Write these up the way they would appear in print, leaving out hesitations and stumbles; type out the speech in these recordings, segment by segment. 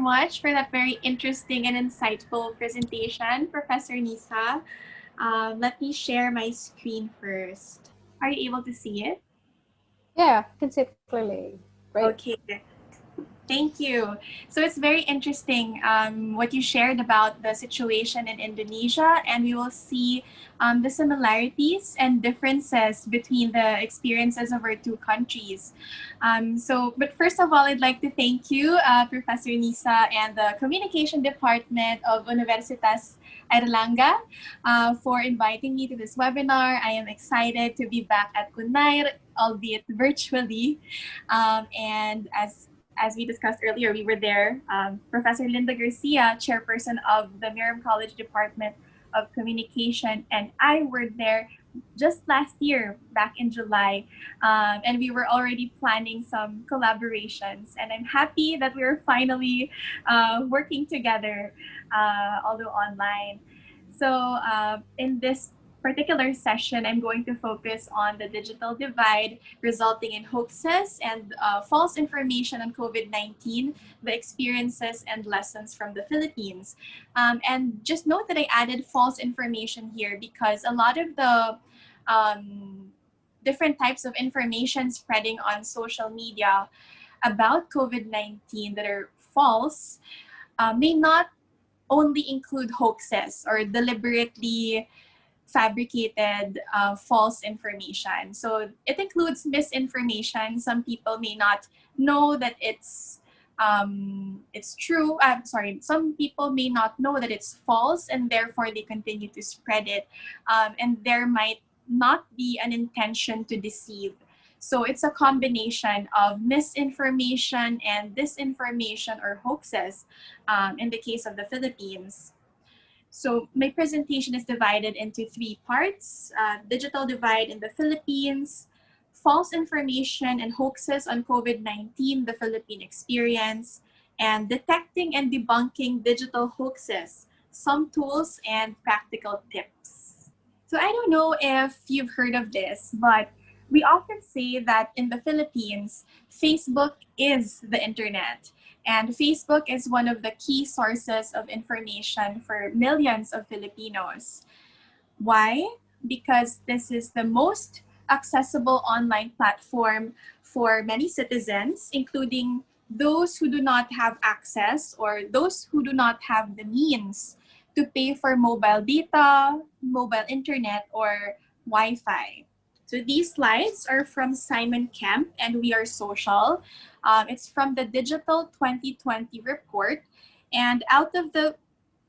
much for that very interesting and insightful presentation, Professor Nisa. Let me share my screen first. Are you able to see it? Yeah, I can see it clearly. Great. Okay. Thank you. So it's very interesting what you shared about the situation in Indonesia, and we will see the similarities and differences between the experiences of our two countries. But first of all, I'd like to thank you, Professor Nisa, and the Communication Department of Universitas Airlangga for inviting me to this webinar. I am excited to be back at Kunair, albeit virtually. And as we discussed earlier, we were there. Professor Linda Garcia, chairperson of the Miriam College Department of Communication, and I were there just last year, back in July, and we were already planning some collaborations. And I'm happy that we are finally working together, although online. So in this particular session, I'm going to focus on the digital divide resulting in hoaxes and false information on COVID-19, the experiences and lessons from the Philippines. And just note that I added false information here because a lot of the different types of information spreading on social media about COVID-19 that are false may not only include hoaxes or deliberately fabricated false information. So it includes misinformation. Some people may not know that it's true. I'm sorry. Some people may not know that it's false, and therefore they continue to spread it. And there might not be an intention to deceive. So it's a combination of misinformation and disinformation or hoaxes in the case of the Philippines. So my presentation is divided into three parts: digital divide in the Philippines, false information and hoaxes on COVID-19, the Philippine experience, and detecting and debunking digital hoaxes, some tools and practical tips. So I don't know if you've heard of this, but we often say that in the Philippines, Facebook is the internet. And Facebook is one of the key sources of information for millions of Filipinos. Why? Because this is the most accessible online platform for many citizens, including those who do not have access or those who do not have the means to pay for mobile data, mobile internet, or Wi-Fi. So these slides are from Simon Kemp and We Are Social. It's from the Digital 2020 report. And out of the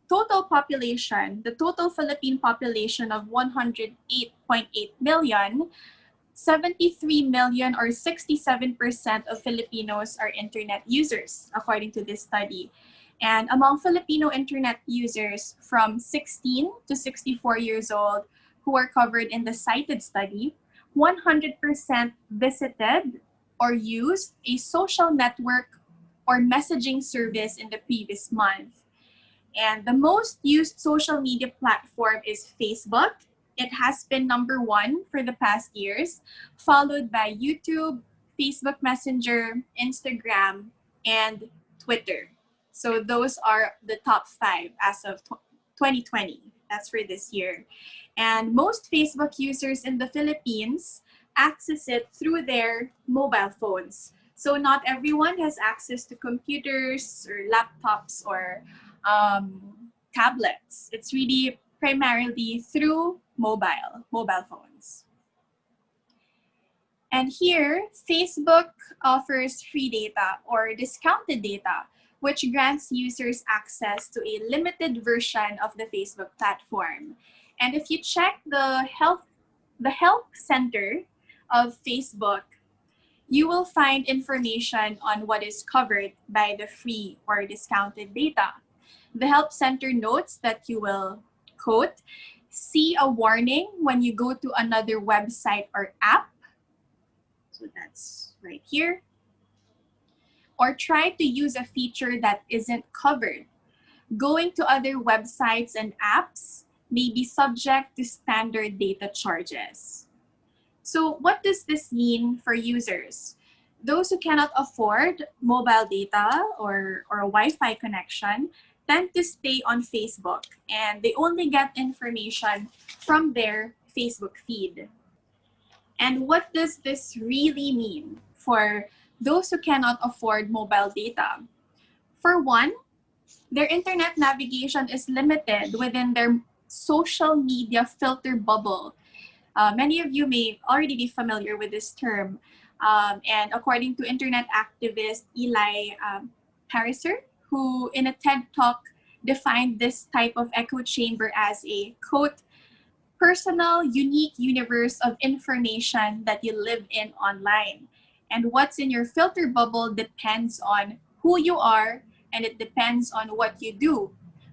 total population, the total Philippine population of 108.8 million, 73 million or 67% of Filipinos are internet users, according to this study. And among Filipino internet users from 16 to 64 years old who are covered in the cited study, 100% visited or used a social network or messaging service in the previous month. And the most used social media platform is Facebook. It has been number one for the past years, followed by YouTube, Facebook Messenger, Instagram, and Twitter. So those are the top five as of 2020. That's for this year. And most Facebook users in the Philippines access it through their mobile phones. So not everyone has access to computers or laptops or tablets. It's really primarily through mobile phones. And here, Facebook offers free data or discounted data, which grants users access to a limited version of the Facebook platform. And if you check the help center of Facebook, you will find information on what is covered by the free or discounted data. The Help Center notes that you will, quote, see a warning when you go to another website or app. So that's right here. Or try to use a feature that isn't covered. Going to other websites and apps may be subject to standard data charges. So what does this mean for users? those who cannot afford mobile data or a Wi-Fi connection tend to stay on Facebook, and they only get information from their Facebook feed. And what does this really mean for those who cannot afford mobile data? For one, their internet navigation is limited within their social media filter bubble. Many of you may already be familiar with this term. And according to internet activist Eli Harriser, who in a TED talk defined this type of echo chamber as a quote, personal, unique universe of information that you live in online. And what's in your filter bubble depends on who you are and it depends on what you do.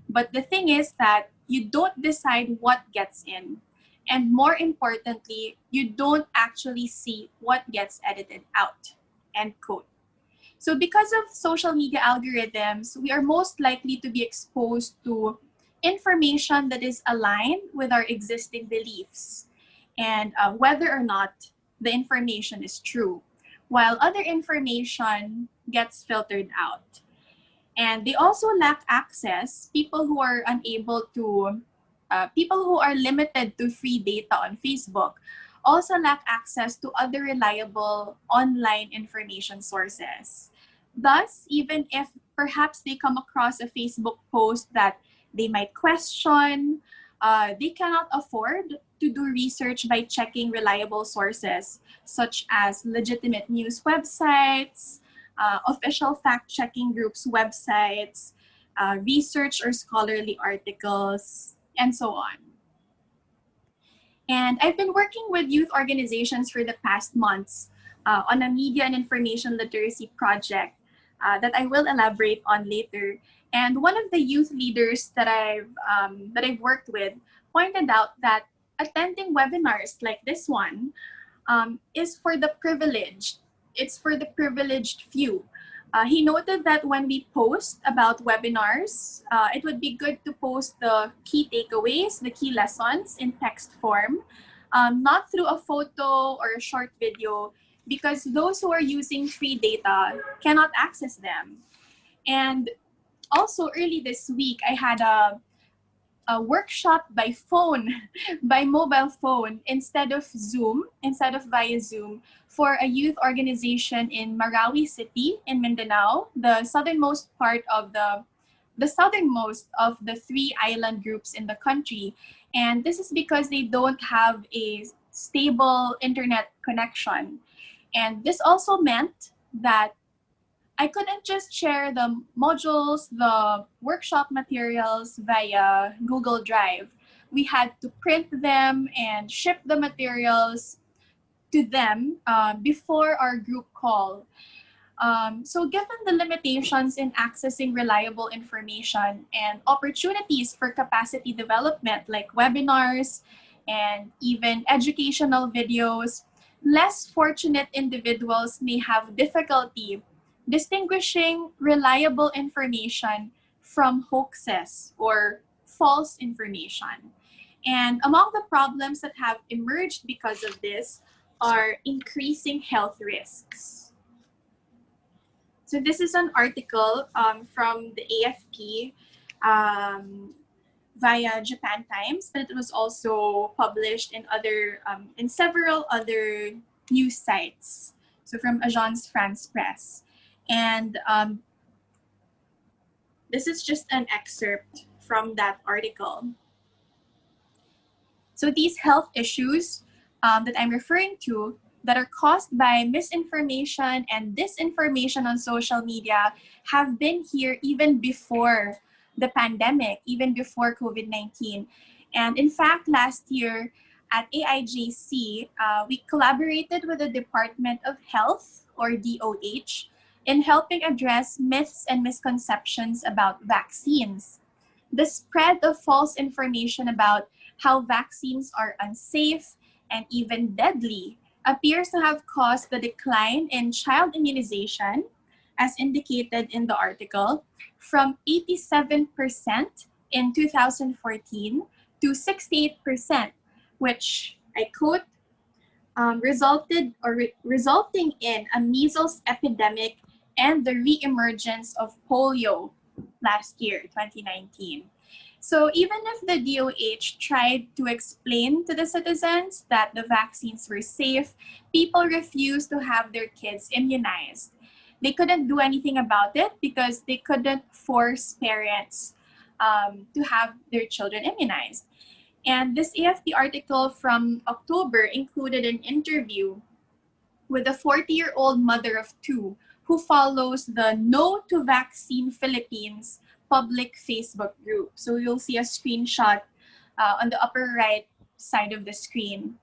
But the thing is that you don't decide what gets in. And more importantly, you don't actually see what gets edited out. End quote. So because of social media algorithms, we are most likely to be exposed to information that is aligned with our existing beliefs and whether or not the information is true, while other information gets filtered out. And they also lack access, people who are limited to free data on Facebook also lack access to other reliable online information sources. Thus, even if perhaps they come across a Facebook post that they might question, they cannot afford to do research by checking reliable sources such as legitimate news websites, official fact-checking groups' websites, research or scholarly articles, and so on. And I've been working with youth organizations for the past months on a media and information literacy project that I will elaborate on later. And one of the youth leaders that I've worked with pointed out that attending webinars like this one is for the privileged. It's for the privileged few. He noted that when we post about webinars, it would be good to post the key takeaways, the key lessons in text form, not through a photo or a short video, because those who are using free data cannot access them. And also early this week, I had a workshop by phone, by mobile phone, instead of via Zoom, for a youth organization in Marawi City in Mindanao, the southernmost of the three island groups in the country. And this is because they don't have a stable internet connection. And this also meant that I couldn't just share the modules, the workshop materials via Google Drive. We had to print them and ship the materials to them before our group call. So given the limitations in accessing reliable information and opportunities for capacity development like webinars and even educational videos, less fortunate individuals may have difficulty distinguishing reliable information from hoaxes or false information. And among the problems that have emerged because of this are increasing health risks. So this is an article from the AFP via Japan Times, but it was also published in several other news sites. So from Agence France Presse, and this is just an excerpt from that article. So these health issues that I'm referring to that are caused by misinformation and disinformation on social media have been here even before the pandemic, even before COVID-19. And in fact, last year at AIJC, we collaborated with the Department of Health, or DOH, in helping address myths and misconceptions about vaccines. The spread of false information about how vaccines are unsafe and even deadly appears to have caused the decline in child immunization, as indicated in the article, from 87% in 2014 to 68%, which I quote, resulting in a measles epidemic and the reemergence of polio last year, 2019. So even if the DOH tried to explain to the citizens that the vaccines were safe, people refused to have their kids immunized. They couldn't do anything about it because they couldn't force parents to have their children immunized. And this AFP article from October included an interview with a 40-year-old mother of two who follows the No to Vaccine Philippines public Facebook group. So you'll see a screenshot on the upper right side of the screen.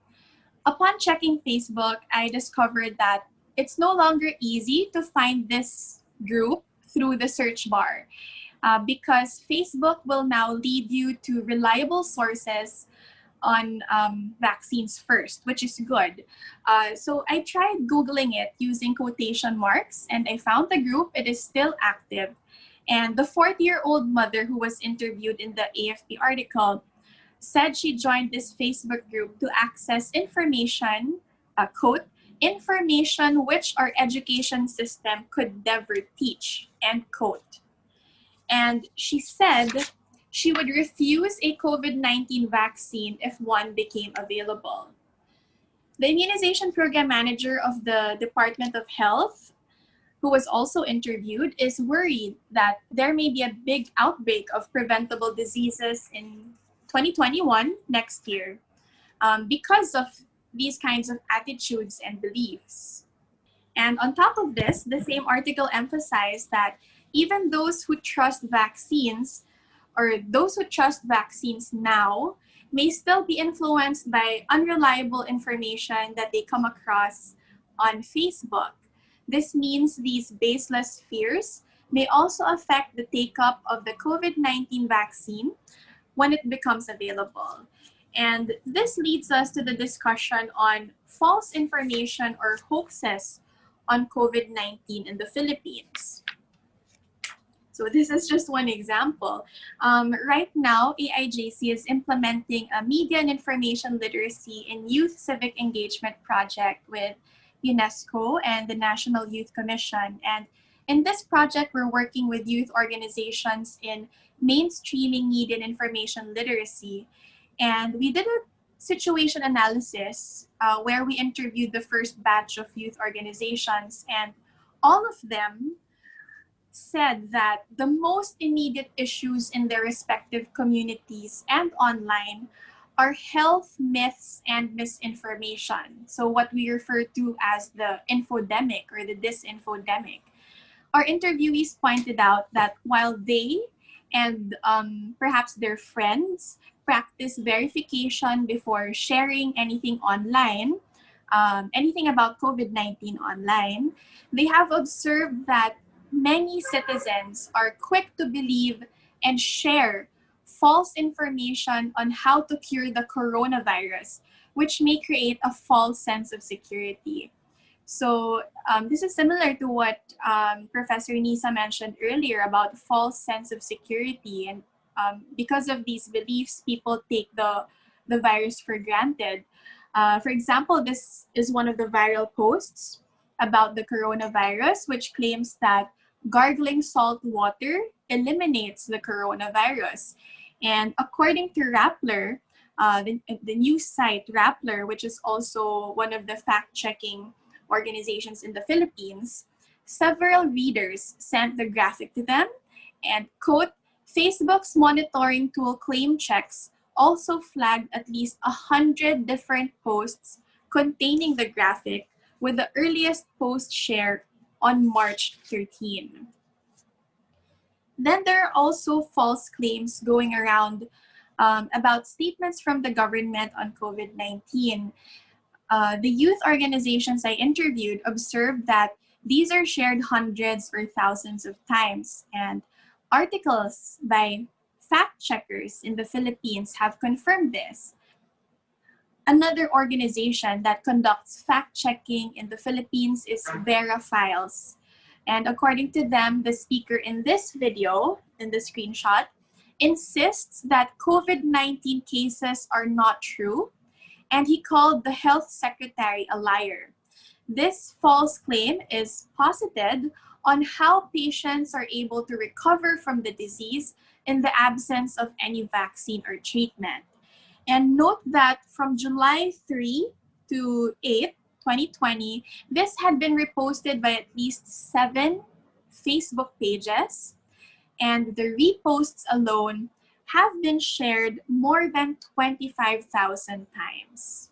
Upon checking Facebook, I discovered that it's no longer easy to find this group through the search bar because Facebook will now lead you to reliable sources on vaccines first, which is good. So I tried Googling it using quotation marks and I found the group. It is still active. And the 40-year-old mother who was interviewed in the AFP article said she joined this Facebook group to access information, quote, information which our education system could never teach, end quote. And she said she would refuse a COVID-19 vaccine if one became available. The immunization program manager of the Department of Health, who was also interviewed, is worried that there may be a big outbreak of preventable diseases in 2021, next year, because of these kinds of attitudes and beliefs. And on top of this, the same article emphasized that even those who trust vaccines or those who trust vaccines now may still be influenced by unreliable information that they come across on Facebook. This means these baseless fears may also affect the take-up of the COVID-19 vaccine when it becomes available. And this leads us to the discussion on false information or hoaxes on COVID-19 in the Philippines. So this is just one example. Right now, AIJC is implementing a media and information literacy and youth civic engagement project with UNESCO and the National Youth Commission. And in this project, we're working with youth organizations in mainstreaming media and information literacy. And we did a situation analysis where we interviewed the first batch of youth organizations, and all of them said that the most immediate issues in their respective communities and online are health myths and misinformation. So what we refer to as the infodemic or the disinfodemic. Our interviewees pointed out that while they and perhaps their friends practice verification before sharing anything online, anything about COVID-19 online, they have observed that many citizens are quick to believe and share false information on how to cure the coronavirus, which may create a false sense of security. So this is similar to what Professor Nisa mentioned earlier about false sense of security. And because of these beliefs, people take the virus for granted. For example, this is one of the viral posts about the coronavirus, which claims that gargling salt water eliminates the coronavirus. And according to Rappler, the news site Rappler, which is also one of the fact-checking organizations in the Philippines, several readers sent the graphic to them and, quote, Facebook's monitoring tool Claim Checks also flagged at least 100 different posts containing the graphic, with the earliest post shared on March 13. Then there are also false claims going around about statements from the government on COVID-19. The youth organizations I interviewed observed that these are shared hundreds or thousands of times, and articles by fact checkers in the Philippines have confirmed this. Another organization that conducts fact-checking in the Philippines is Vera Files. And according to them, the speaker in this video, in the screenshot, insists that COVID-19 cases are not true and he called the health secretary a liar. This false claim is posited on how patients are able to recover from the disease in the absence of any vaccine or treatment. And note that from July 3 to 8, 2020, this had been reposted by at least 7 Facebook pages, and the reposts alone have been shared more than 25,000 times.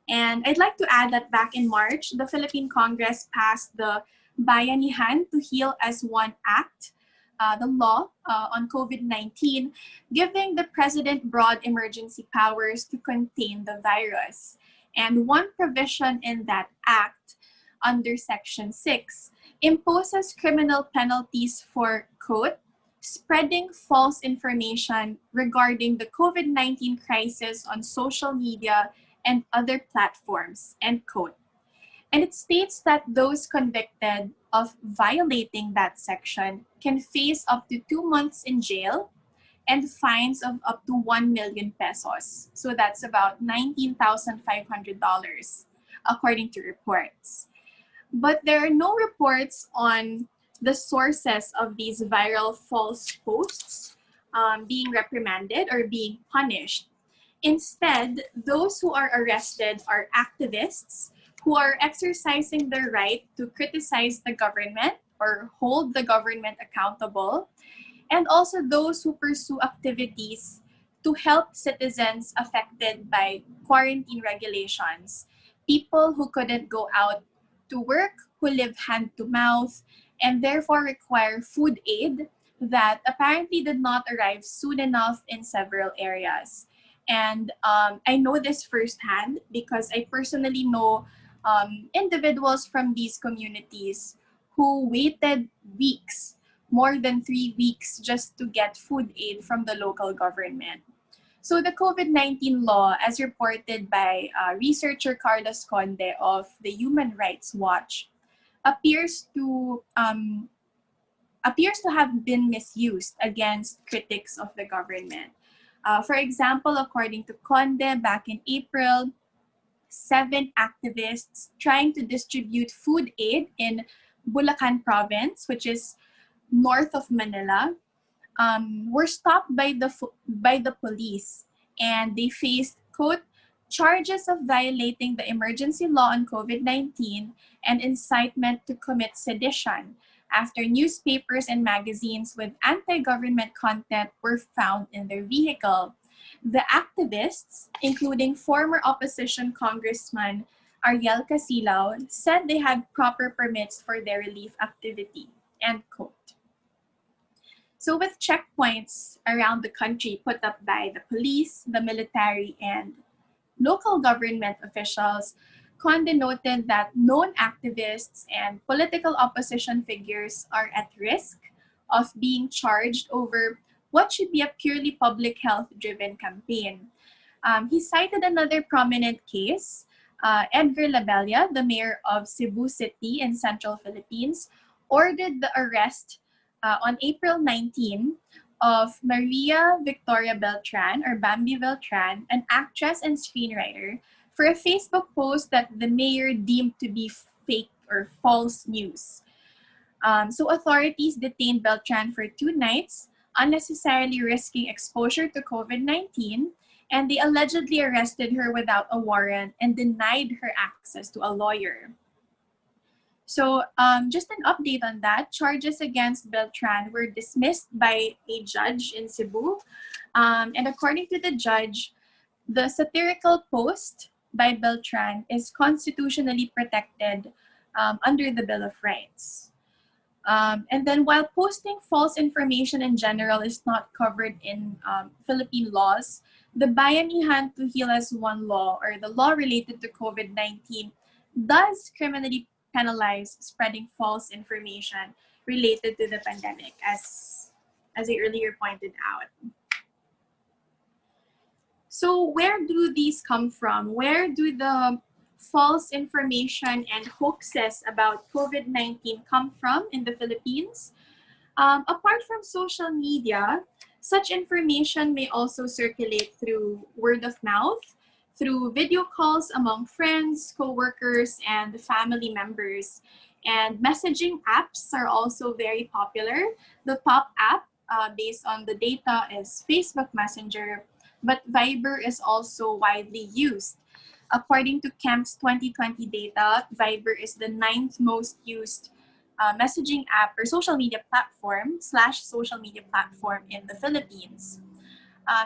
And I'd like to add that back in March, the Philippine Congress passed the Bayanihan to Heal as One Act, the law on COVID-19, giving the president broad emergency powers to contain the virus. And one provision in that act, under Section 6, imposes criminal penalties for, quote, spreading false information regarding the COVID-19 crisis on social media and other platforms, end quote. And it states that those convicted of violating that section can face up to 2 months in jail and fines of up to 1 million pesos. So that's about $19,500, according to reports. But there are no reports on the sources of these viral false posts being reprimanded or being punished. Instead, those who are arrested are activists who are exercising their right to criticize the government or hold the government accountable, and also those who pursue activities to help citizens affected by quarantine regulations, people who couldn't go out to work, who live hand to mouth, and therefore require food aid that apparently did not arrive soon enough in several areas. And I know this firsthand because I personally know individuals from these communities who waited weeks, more than 3 weeks, just to get food aid from the local government. So the COVID-19 law, as reported by researcher Carlos Conde of the Human Rights Watch, appears to have been misused against critics of the government. For example, according to Conde, back in April, 7 activists trying to distribute food aid in Bulacan province, which is north of Manila, were stopped by the police, and they faced, quote, charges of violating the emergency law on COVID-19 and incitement to commit sedition after newspapers and magazines with anti-government content were found in their vehicle. The activists, including former opposition Congressman Ariel Casilao, said they had proper permits for their relief activity, end quote. So with checkpoints around the country put up by the police, the military, and local government officials, Conde noted that known activists and political opposition figures are at risk of being charged over what should be a purely public health-driven campaign. He cited another prominent case, Edgar Labella, the mayor of Cebu City in Central Philippines, ordered the arrest on April 19 of Maria Victoria Beltran, or Bambi Beltran, an actress and screenwriter, for a Facebook post that the mayor deemed to be fake or false news. So authorities detained Beltran for 2 nights, unnecessarily risking exposure to COVID-19, and they allegedly arrested her without a warrant and denied her access to a lawyer. So just an update on that, charges against Beltran were dismissed by a judge in Cebu. And according to the judge, the satirical post by Beltran is constitutionally protected under the Bill of Rights. And then while posting false information in general is not covered in Philippine laws, the Bayanihan to Heal as One law, or the law related to COVID-19, does criminally penalize spreading false information related to the pandemic, as I earlier pointed out. So where do these come from? Where do the false information and hoaxes about COVID-19 come from in the Philippines? Apart from social media, such information may also circulate through word of mouth, through video calls among friends, co-workers, and family members. And messaging apps are also very popular. The top app based on the data is Facebook Messenger, but Viber is also widely used. According to Camp's 2020 data, Viber is the ninth most used messaging app or social media platform slash social media platform in the Philippines.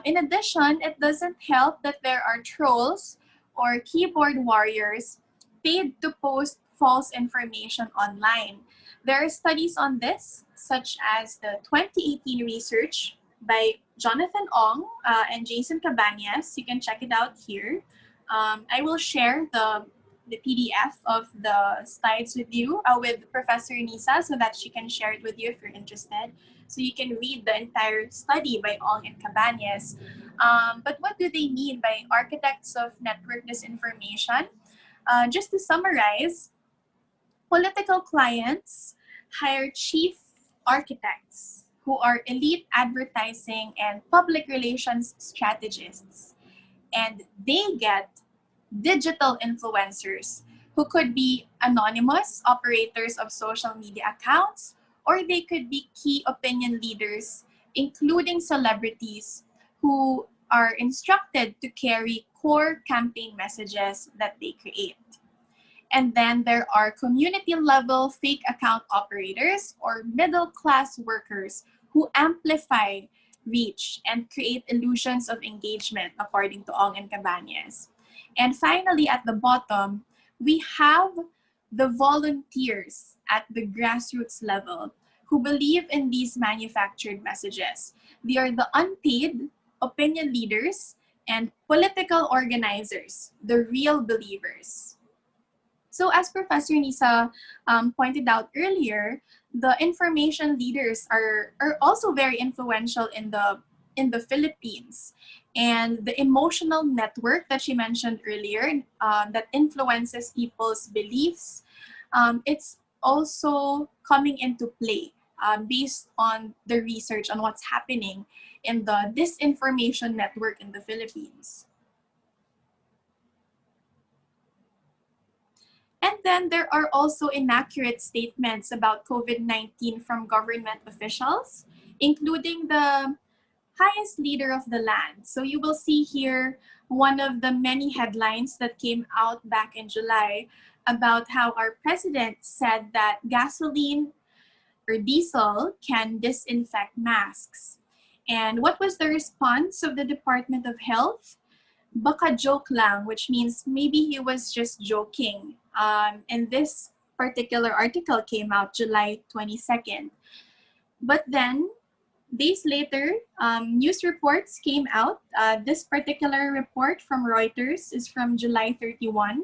In addition, it doesn't help that there are trolls or keyboard warriors paid to post false information online. There are studies on this, such as the 2018 research by Jonathan Ong and Jason Cabañas. You can check it out here. I will share the PDF of the slides with you, with Professor Nisa, so that she can share it with you if you're interested. So you can read the entire study by Ong and Cabañas. But what do they mean by architects of network disinformation? Just to summarize, political clients hire chief architects who are elite advertising and public relations strategists. And they get digital influencers who could be anonymous operators of social media accounts, or they could be key opinion leaders, including celebrities who are instructed to carry core campaign messages that they create. And then there are community level fake account operators or middle class workers who amplify reach and create illusions of engagement, according to Ong and Cabañas. And finally, at the bottom, we have the volunteers at the grassroots level who believe in these manufactured messages. They are the unpaid opinion leaders and political organizers, the real believers. So as Professor Nisa pointed out earlier, the information leaders are also very influential in the Philippines. And the emotional network that she mentioned earlier that influences people's beliefs, it's also coming into play based on the research on what's happening in the disinformation network in the Philippines. And then there are also inaccurate statements about COVID-19 from government officials, including the highest leader of the land. So you will see here one of the many headlines that came out back in July about how our president said that gasoline or diesel can disinfect masks. And what was the response of the Department of Health? Baka joke lang, which means maybe he was just joking. And this particular article came out July 22nd. But then, days later, news reports came out. This particular report from Reuters is from July 31,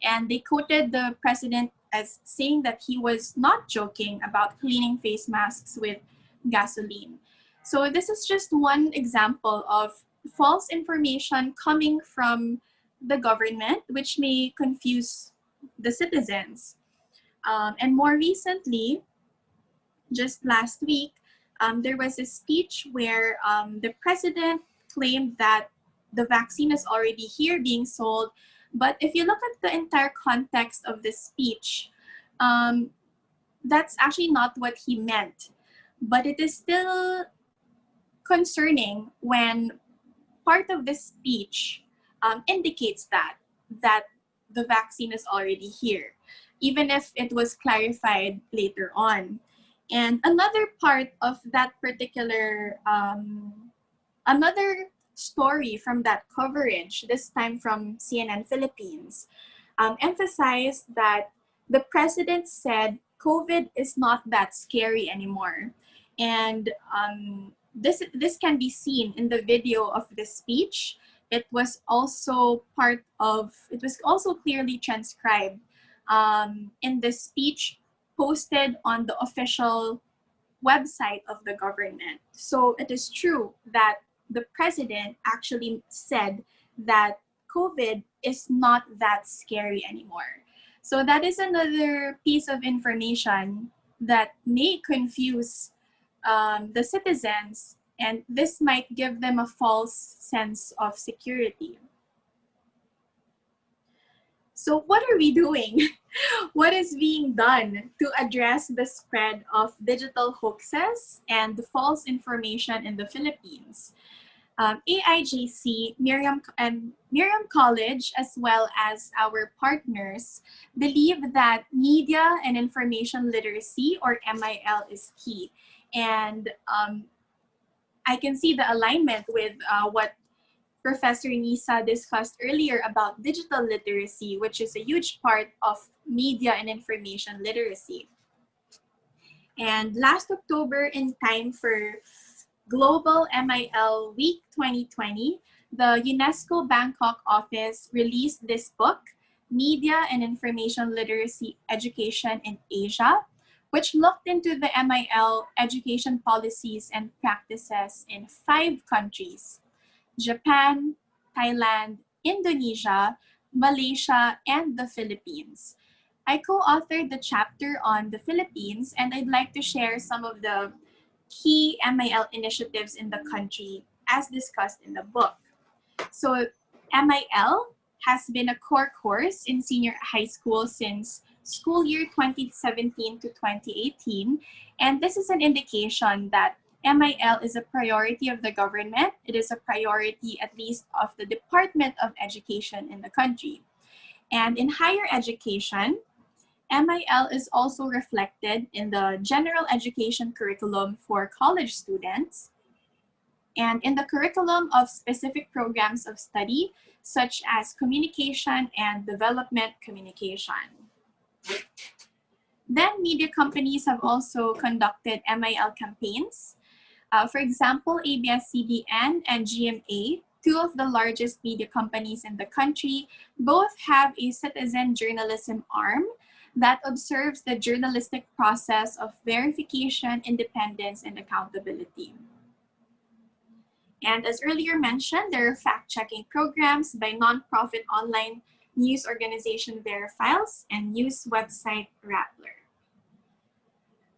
and they quoted the president as saying that he was not joking about cleaning face masks with gasoline. So this is just one example of false information coming from the government, which may confuse the citizens. And more recently, just last week, there was a speech where the president claimed that the vaccine is already here being sold. But if you look at the entire context of this speech, that's actually not what he meant. But it is still concerning when part of this speech indicates that the vaccine is already here, even if it was clarified later on. And another part of that particular, another story from that coverage, this time from CNN Philippines, emphasized that the president said COVID is not that scary anymore. And this can be seen in the video of the speech. It was also clearly transcribed in the speech posted on the official website of the government. So it is true that the president actually said that COVID is not that scary anymore. So that is another piece of information that may confuse the citizens, and this might give them a false sense of security. So what are we doing? What is being done to address the spread of digital hoaxes and false information in the Philippines? AIJC, Miriam, and Miriam College, as well as our partners, believe that media and information literacy, or MIL, is key. And I can see the alignment with what Professor Nisa discussed earlier about digital literacy, which is a huge part of media and information literacy. And last October, in time for Global MIL Week 2020, the UNESCO Bangkok office released this book, Media and Information Literacy Education in Asia, which looked into the MIL education policies and practices in 5 countries: Japan, Thailand, Indonesia, Malaysia, and the Philippines. I co-authored the chapter on the Philippines, and I'd like to share some of the key MIL initiatives in the country as discussed in the book. So MIL has been a core course in senior high school since school year 2017 to 2018, and this is an indication that MIL is a priority of the government. It is a priority, at least, of the Department of Education in the country. And in higher education, MIL is also reflected in the general education curriculum for college students and in the curriculum of specific programs of study, such as communication and development communication. Then media companies have also conducted MIL campaigns. For example, ABS-CBN and GMA, 2 of the largest media companies in the country, both have a citizen journalism arm that observes the journalistic process of verification, independence, and accountability. And as earlier mentioned, there are fact-checking programs by nonprofit online news organization Verifiles and news website Rappler.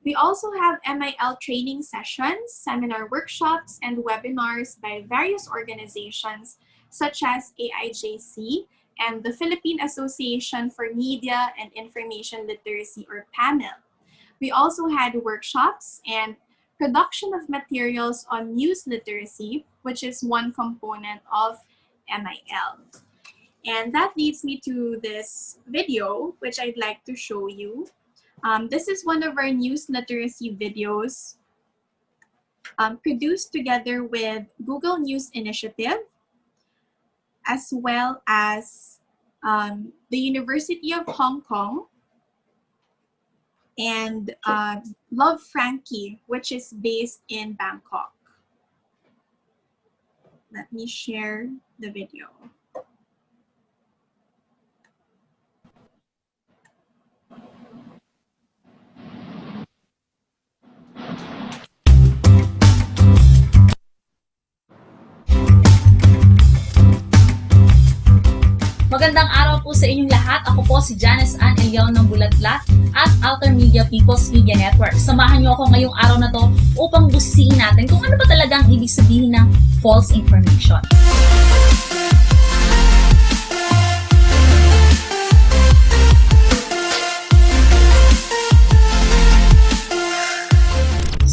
We also have MIL training sessions, seminar workshops, and webinars by various organizations such as AIJC and the Philippine Association for Media and Information Literacy, or PAMIL. We also had workshops and production of materials on news literacy, which is one component of MIL. And that leads me to this video, which I'd like to show you. This is one of our news literacy videos produced together with Google News Initiative, as well as the University of Hong Kong and Love Frankie, which is based in Bangkok. Let me share the video. Magandang araw po sa inyong lahat. Ako po si Janice Ann Elion ng Bulatlat at Alter Media People's Media Network. Samahan niyo ako ngayong araw na to upang busiin natin kung ano ba talaga ang ibig sabihin ng false information.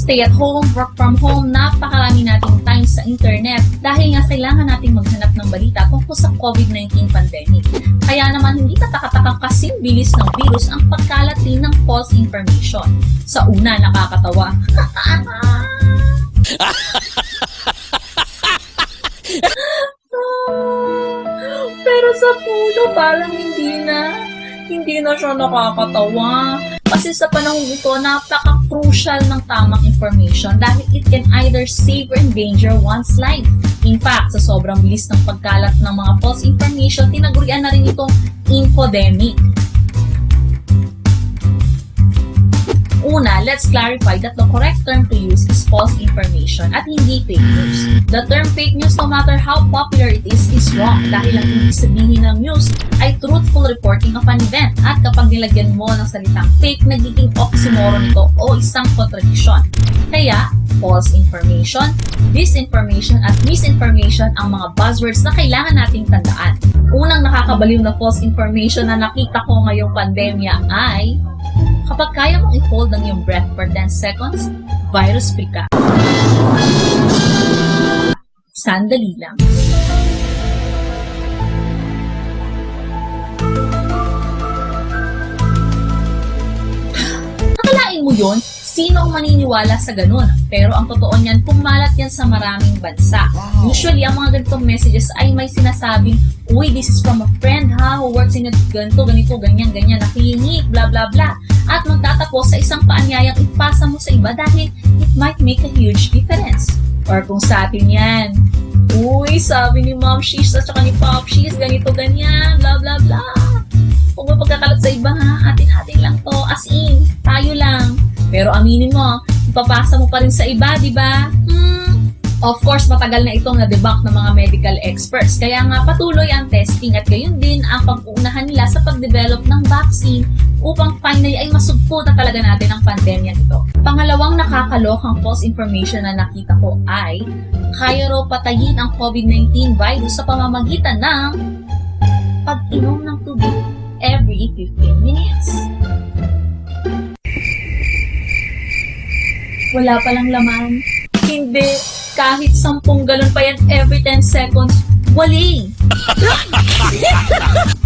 Stay at home, work from home, napakarami nating time sa internet dahil nga kailangan nating maghanap ng balita tungkol sa COVID-19 pandemic. Kaya naman hindi tatakatakang kasing bilis ng virus ang pagkalat din ng false information. Sa una, nakakatawa. Pero sa pulo, parang hindi na siya nakakatawa. Kasi sa panahon ito, napaka-crucial ng tamang information dahil it can either save or endanger one's life. In fact, sa sobrang bilis ng pagkalat ng mga false information, tinagurian na rin itong infodemic. Una, let's clarify that the correct term to use is false information at hindi fake news. The term fake news, no matter how popular it is wrong dahil ang ibig sabihin ng news ay truthful reporting of an event at kapag nilagyan mo ng salitang fake, nagiging oxymoron ito o isang kontradisyon. Kaya, false information, disinformation, at misinformation ang mga buzzwords na kailangan nating tandaan. Unang nakakabaliw na false information na nakita ko ngayong pandemya ay kapag kaya mong i-hold ang iyong breath for 10 seconds, virus-free ka. Sandali lang. Akalain mo yun? Sino ang maniniwala sa ganun? Pero ang totoo niyan, pumalat yan sa maraming bansa. Usually, ang mga ganitong messages ay may sinasabing, uy, this is from a friend ha, who works in a ganito, ganyan, nakihinig, blah, blah, blah. At magtatapos sa isang paanyayang ipasa mo sa iba dahil it might make a huge difference. Or kung sa atin yan, uy, sabi ni Mom Sheesh at saka ni Pop Sheesh, ganito, ganyan, blah, blah, blah. Kung may pagkakalat sa iba ha, atin-atin lang to, as in, tayo lang. Pero aminin mo, ipapasa mo pa rin sa iba, di ba? Of course, matagal na itong na-debunk ng mga medical experts. Kaya nga patuloy ang testing at gayon din ang pag-uunahan nila sa pag-develop ng vaccine upang finally ay masugpo na talaga natin ang pandemya nito. Pangalawang nakakalokang false information na nakita ko ay kaya raw patayin ang COVID-19 virus sa pamamagitan ng pag-inom ng tubig every 15 minutes. Wala palang laman. Hindi. Kahit 10 galon pa yan every 10 seconds, wali.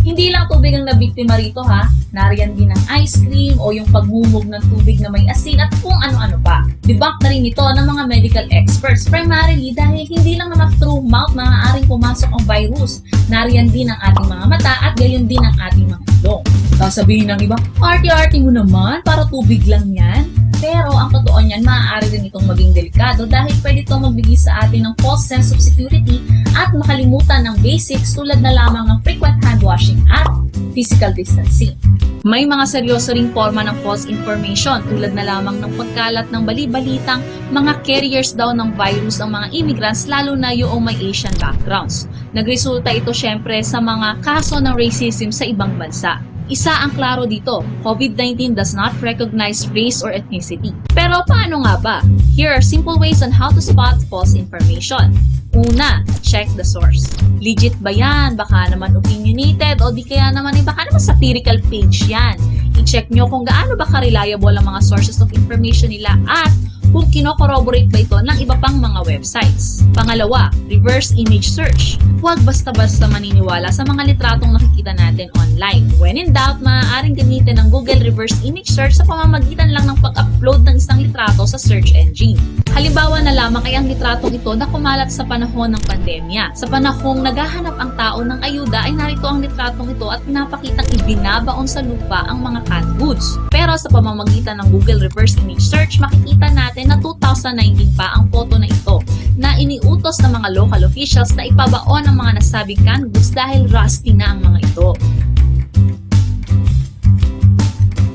Hindi lang tubig ang nabiktima rito ha. Nariyan din ang ice cream o yung pagmumog ng tubig na may asin at kung ano-ano pa. Debunk na rin ito ng mga medical experts primarily dahil hindi lang naman through mouth na maaaring pumasok ang virus. Nariyan din ang ating mga mata at gayon din ang ating mga ilong. Sasabihin ng iba, arty-arty mo naman, para tubig lang yan. Pero ang totoo niyan, maaari din itong maging delikado dahil pwede itong magbigay sa atin ng false sense of security at makalimutan ng basics tulad na lamang ng frequent hand washing at physical distancing. May mga seryoso ring forma ng false information tulad na lamang ng pagkalat ng bali-balitang mga carriers daw ng virus ang mga immigrants lalo na yung may Asian backgrounds. Nagresulta ito syempre sa mga kaso ng racism sa ibang bansa. Isa ang klaro dito, COVID-19 does not recognize race or ethnicity. Pero paano nga ba? Here are simple ways on how to spot false information. Una, check the source. Legit ba yan? Baka naman opinionated o di kaya naman baka naman satirical page yan. I-check nyo kung gaano ba ka-reliable ang mga sources of information nila at kung kino-corroborate ba ito ng iba pang mga websites. Pangalawa, reverse image search. Huwag basta-basta maniniwala sa mga litratong nakikita natin online. When in doubt, maaaring gamitin ng Google reverse image search sa pamamagitan lang ng pag-upload ng isang litrato sa search engine. Halimbawa na lamang ay ang litratong ito na kumalat sa panahon ng pandemya. Sa panahong naghahanap ang tao ng ayuda ay narito ang litratong ito at pinapakitang ibinabaon sa lupa ang mga canned goods. Pero sa pamamagitan ng Google reverse image search, makikita natin na 2019 pa ang photo na ito na iniutos ng mga local officials na ipabaon ang mga nasabing canned goods dahil rusty na ang mga ito.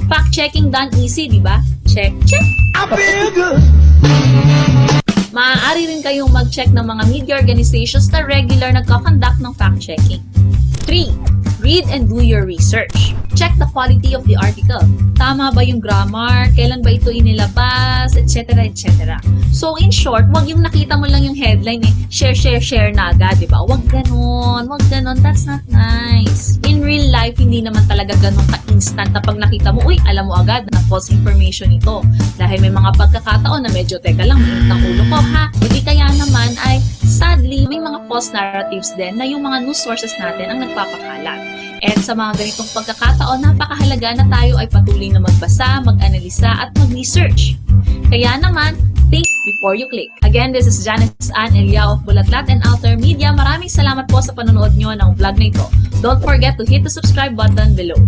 Fact-checking done easy, di ba? Check, check! Maaari rin kayong mag-check ng mga media organizations na regular nagkakonduct ng fact-checking. 3. Read and do your research. Check the quality of the article. Tama ba yung grammar? Kailan ba ito inilabas? Etc. etc. So in short, wag yung nakita mo lang yung headline share na agad, di ba? Wag ganon. That's not nice. In real life, hindi naman talaga ganon ka-instant na pag nakita mo, uy, alam mo agad na false information ito. Dahil may mga pagkakataon na medyo teka lang, mainit ang ulo ko, ha? Hindi kaya naman ay sadly, may mga false narratives din na yung mga news sources natin ang nagpapakalat. At sa mga ganitong pagkakataon, napakahalaga na tayo ay patuloy na magbasa, mag-analisa at mag-research. Kaya naman, think before you click. Again, this is Janice Ann Elia of Bulatlat and Outer Media. Maraming salamat po sa panonood nyo ng vlog na ito. Don't forget to hit the subscribe button below.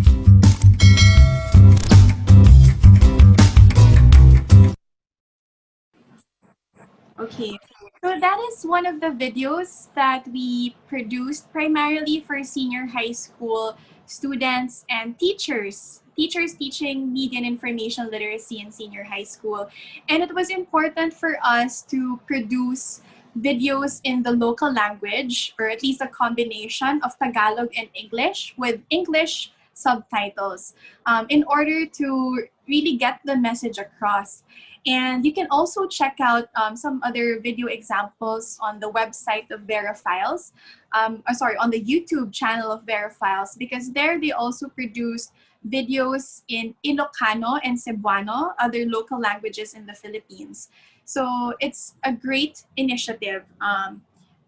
Okay, so that is one of the videos that we produced primarily for senior high school students and teachers teaching media and information literacy in senior high school. And it was important for us to produce videos in the local language, or at least a combination of Tagalog and English with English subtitles in order to really get the message across. And you can also check out some other video examples on the website of Verifiles, on the YouTube channel of Verifiles, because there they also produce videos in Ilocano and Cebuano, other local languages in the Philippines. So it's a great initiative,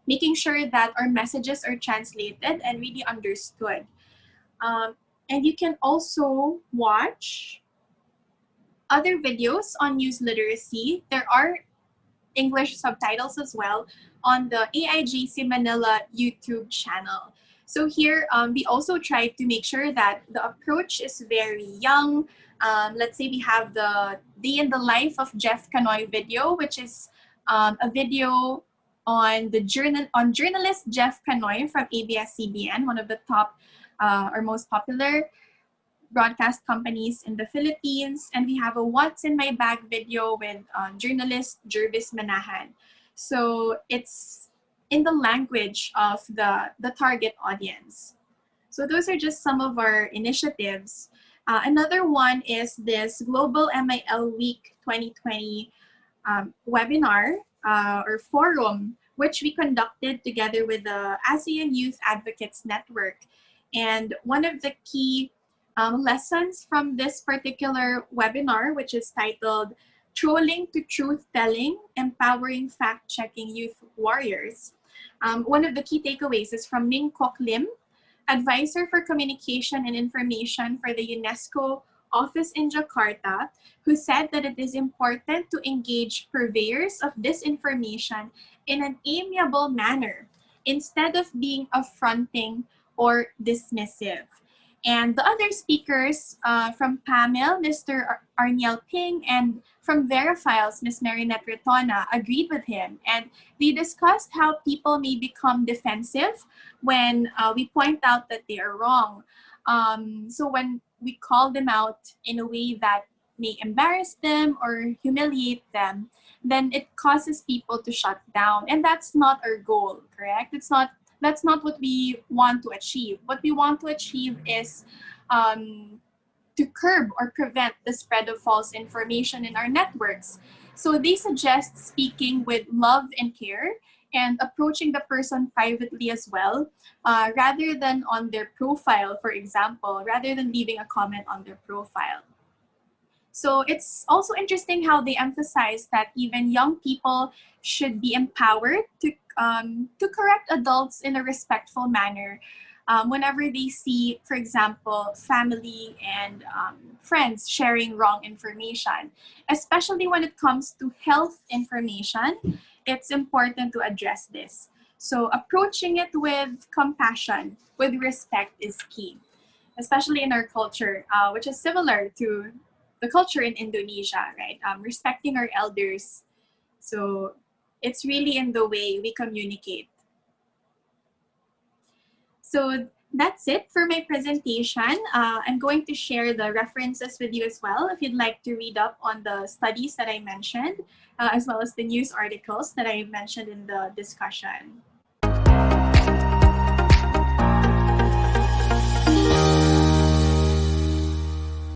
making sure that our messages are translated and really understood. And you can also watch other videos on news literacy. There are English subtitles as well on the AIGC Manila YouTube channel. So here, we also try to make sure that the approach is very young. Let's say we have the Day in the Life of Jeff Canoy video, which is a video on journalist Jeff Canoy from ABS-CBN, one of the top or most popular broadcast companies in the Philippines. And we have a What's in My Bag video with journalist Jervis Manahan. So it's in the language of the target audience. So those are just some of our initiatives. Another one is this Global MIL Week 2020 webinar or forum, which we conducted together with the ASEAN Youth Advocates Network. And one of the key lessons from this particular webinar, which is titled Trolling to Truth Telling, Empowering Fact-Checking Youth Warriors. One of the key takeaways is from Ming Kok Lim, Advisor for Communication and Information for the UNESCO office in Jakarta, who said that it is important to engage purveyors of disinformation in an amiable manner instead of being affronting or dismissive. And the other speakers from PAMIL, Mr. Arniel Ping, and from Verifiles, Ms. Marinette Retona, agreed with him. And they discussed how people may become defensive when we point out that they are wrong. So when we call them out in a way that may embarrass them or humiliate them, then it causes people to shut down. And that's not our goal, correct? That's not what we want to achieve. What we want to achieve is to curb or prevent the spread of false information in our networks. So they suggest speaking with love and care and approaching the person privately as well, rather than on their profile, for example, rather than leaving a comment on their profile. So it's also interesting how they emphasize that even young people should be empowered to correct adults in a respectful manner whenever they see, for example, family and friends sharing wrong information. Especially when it comes to health information, it's important to address this. So approaching it with compassion, with respect is key, especially in our culture, which is similar to the culture in Indonesia, right? Respecting our elders. So it's really in the way we communicate. So that's it for my presentation. I'm going to share the references with you as well if you'd like to read up on the studies that I mentioned, as well as the news articles that I mentioned in the discussion.